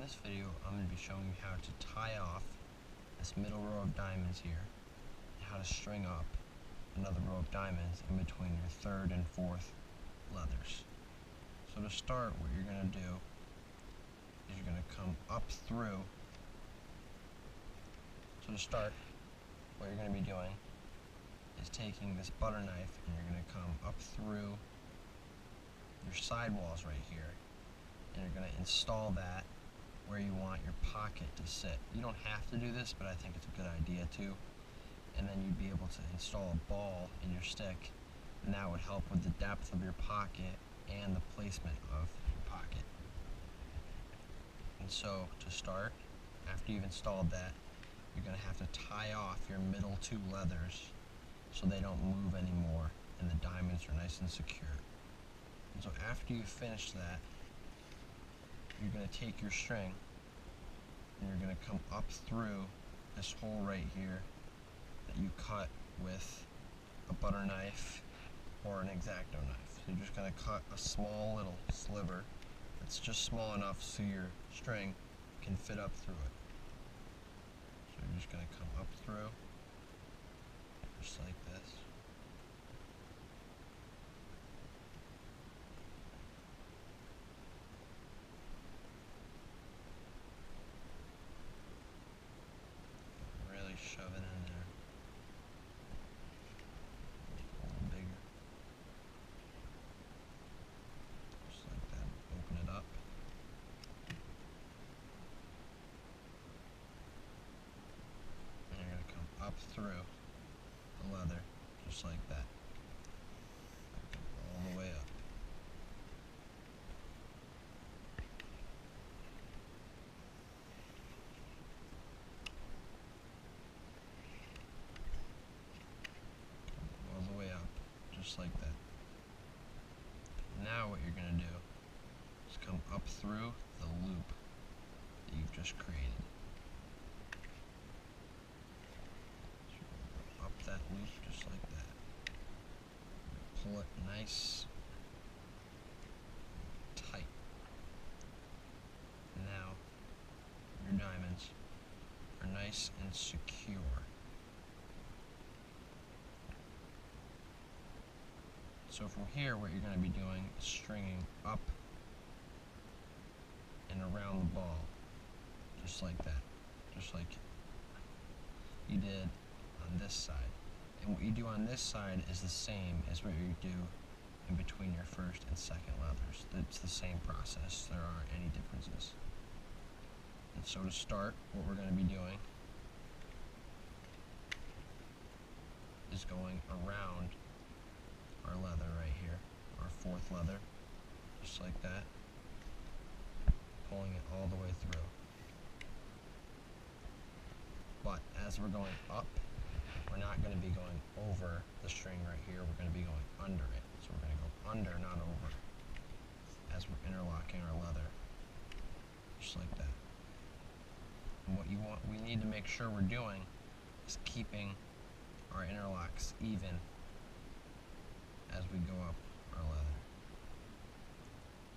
in this video, I'm going to be showing you how to tie off this middle row of diamonds here, and how to string up another row of diamonds in between your third and fourth leathers. So to start, what you're going to do is you're going to come up through. So to start, what you're going to be doing is taking this butter knife and you're going to come up through your sidewalls right here, and you're going to install that where you want your pocket to sit. You don't have to do this, but I think it's a good idea to. And then you'd be able to install a ball in your stick, and that would help with the depth of your pocket and the placement of your pocket. And so to start, after you've installed that, you're going to have to tie off your middle two leathers so they don't move anymore and the diamonds are nice and secure. And so after you finish that, you're going to take your string and you're going to come up through this hole right here that you cut with a butter knife or an X-Acto knife. So you're just going to cut a small little sliver that's just small enough so your string can fit up through it. So you're just going to come up through just like this. Really shove it in there. A little bigger. Just like that. Open it up. And you're going to come up through the leather, just like that. All the way up. All the way up, just like that. Now what you're going to do is come up through the loop that you've just created. So you're going to go up that loop just like that. Pull it nice, tight. Now your diamonds are nice and secure. So from here, what you're going to be doing is stringing up and around the ball, just like that, just like you did on this side. And what you do on this side is the same as what you do in between your first and second leathers. It's the same process. There aren't any differences. And so to start, what we're going to be doing is going around our leather right here, our fourth leather, just like that, pulling it all the way through. But as we're going up, we're not going to be going over the string right here, we're going to be going under it. So we're going to go under, not over, as we're interlocking our leather, just like that. And what we need to make sure we're doing is keeping our interlocks even as we go up our leather.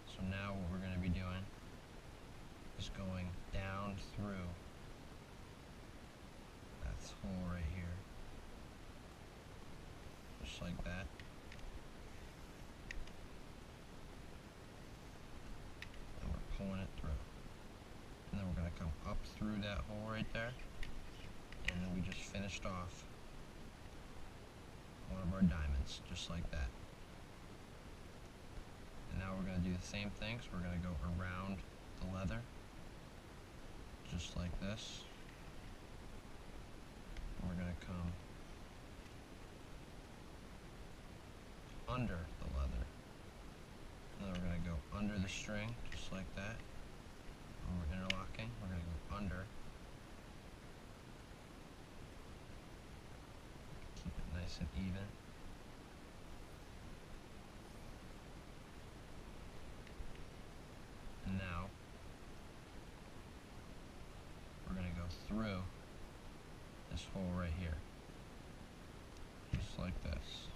So now what we're going to be doing is going down through that hole right here, just like that. And we're pulling it through. And then we're going to come up through that hole right there, and then we just finished off one of our diamonds, just like that. And now we're going to do the same thing, so we're going to go around the leather, just like this. And we're going to come under the leather. And then we're going to go under the string, just like that. When we're interlocking, we're going to go under. Keep it nice and even. And now, we're going to go through this hole right here, just like this.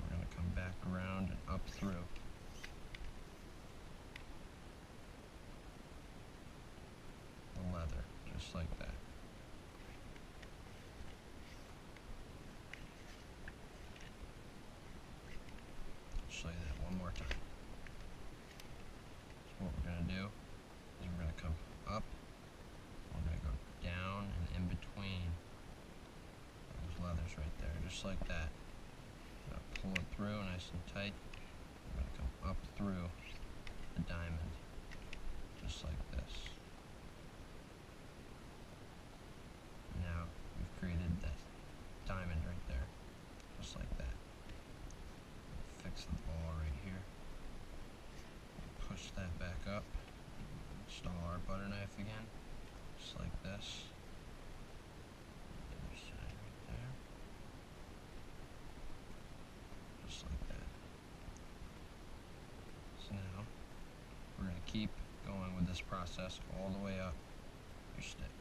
We're going to come back around and up through. just like that. I'm going to pull it through nice and tight. I'm going to come up through the diamond, just like this. Now we've created that diamond right there, just like that. Fix the ball right here. Push that back up. Install our butter knife again, just like this. Other side right there, just like that. So now we're going to keep going with this process all the way up your stick.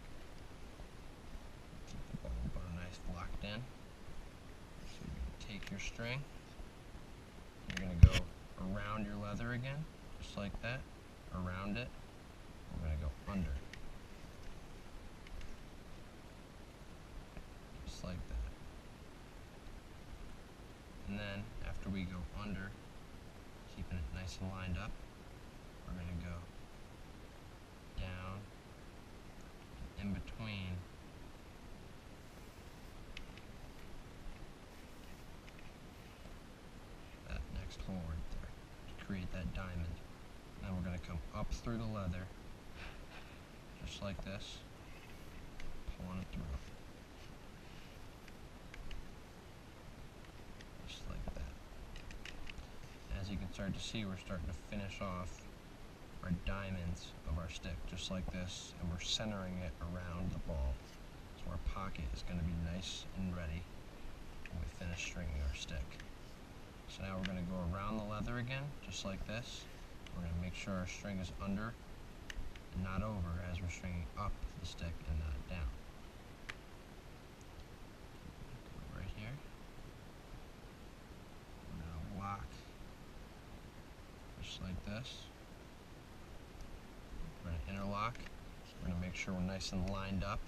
Keep the ball and butter knife locked in. So you're going to take your string. You're going to go around your leather again, just like that. Around it. We're going to go under. Just like that. And then, after we go under, keeping it nice and lined up, we're going to go down, in between that next hole right there, to create that diamond. Then we're going to come up through the leather, just like this, pulling it through. Just like that. As you can start to see, we're starting to finish off our diamonds of our stick, just like this, and we're centering it around the ball. So our pocket is going to be nice and ready when we finish stringing our stick. So now we're going to go around the leather again, just like this. We're going to make sure our string is under and not over as we're stringing up the stick and not down. Go right here. We're going to lock just like this. We're going to interlock. We're going to make sure we're nice and lined up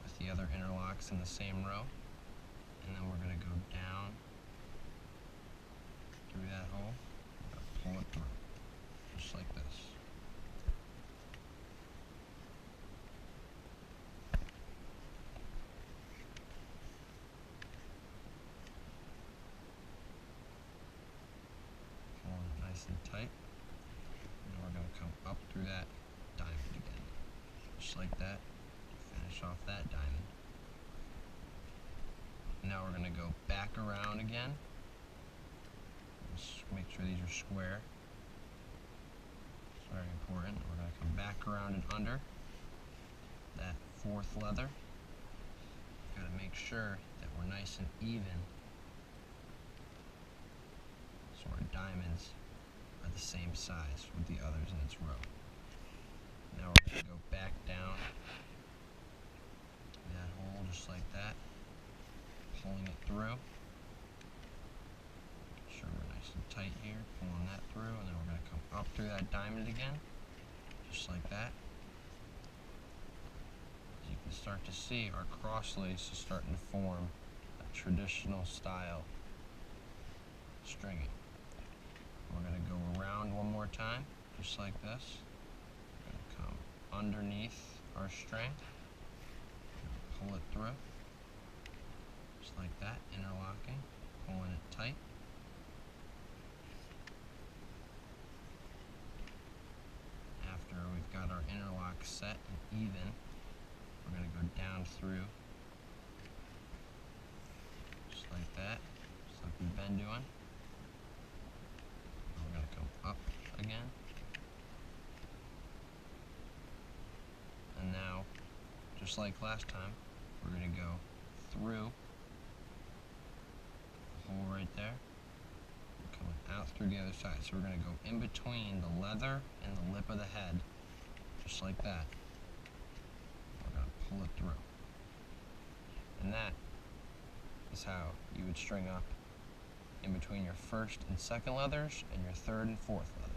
with the other interlocks in the same row. And then we're going to go down through that hole. We're going to pull it through, just like this. Pulling it nice and tight. And we're going to come up through that diamond again, just like that, to finish off that diamond. Now we're going to go back around again. Just make sure these are square. It's very important. We're going to come back around and under that fourth leather. Got to make sure that we're nice and even, so our diamonds are the same size with the others in its row. Now we're going to go back down that hole just like that, pulling it through. Make sure we're nice and tight here, pulling that through, and then we're going to come up through that diamond again, just like that. As you can start to see, our cross lace is starting to form a traditional style stringing. We're going to go around one more time, just like this. We're going to come underneath our string, pull it through, just like that, interlocking, pulling it tight. After we've got our interlock set and even, we're going to go down through, just like that, just like we've been doing. We're going to come up again. And now, just like last time, we're going to go through the hole right there, and coming out through the other side. So we're going to go in between the leather and the lip of the head, just like that. We're going to pull it through. And that is how you would string up in between your first and second leathers and your third and fourth leather.